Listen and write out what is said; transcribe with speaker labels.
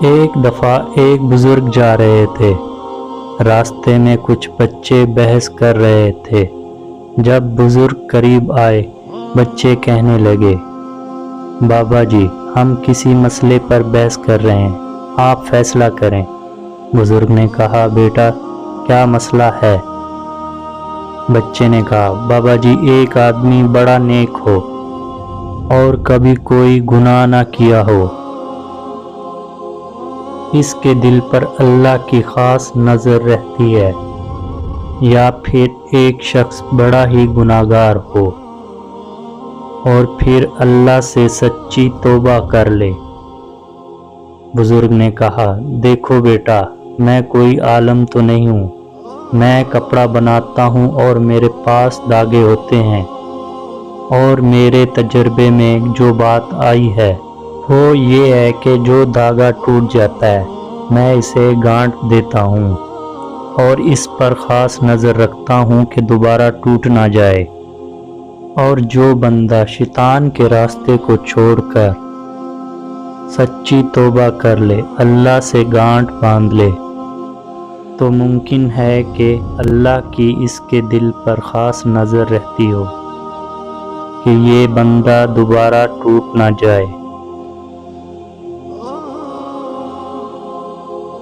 Speaker 1: ایک دفعہ ایک بزرگ جا رہے تھے۔ راستے میں کچھ بچے بحث کر رہے تھے۔ جب بزرگ قریب آئے، بچے کہنے لگے، بابا جی، ہم کسی مسئلے پر بحث کر رہے ہیں، آپ فیصلہ کریں۔ بزرگ نے کہا، بیٹا، کیا مسئلہ ہے؟ بچے نے کہا، بابا جی، ایک آدمی بڑا نیک ہو اور کبھی کوئی گناہ نہ کیا ہو، اس کے دل پر اللہ کی خاص نظر رہتی ہے، یا پھر ایک شخص بڑا ہی گناہگار ہو اور پھر اللہ سے سچی توبہ کر لے۔ بزرگ نے کہا، دیکھو بیٹا، میں کوئی عالم تو نہیں ہوں، میں کپڑا بناتا ہوں اور میرے پاس دھاگے ہوتے ہیں، اور میرے تجربے میں جو بات آئی ہے وہ یہ ہے کہ جو دھاگا ٹوٹ جاتا ہے میں اسے گانٹھ دیتا ہوں اور اس پر خاص نظر رکھتا ہوں کہ دوبارہ ٹوٹ نہ جائے، اور جو بندہ شیطان کے راستے کو چھوڑ کر سچی توبہ کر لے، اللہ سے گانٹھ باندھ لے، تو ممکن ہے کہ اللہ کی اس کے دل پر خاص نظر رہتی ہو کہ یہ بندہ دوبارہ ٹوٹ نہ جائے۔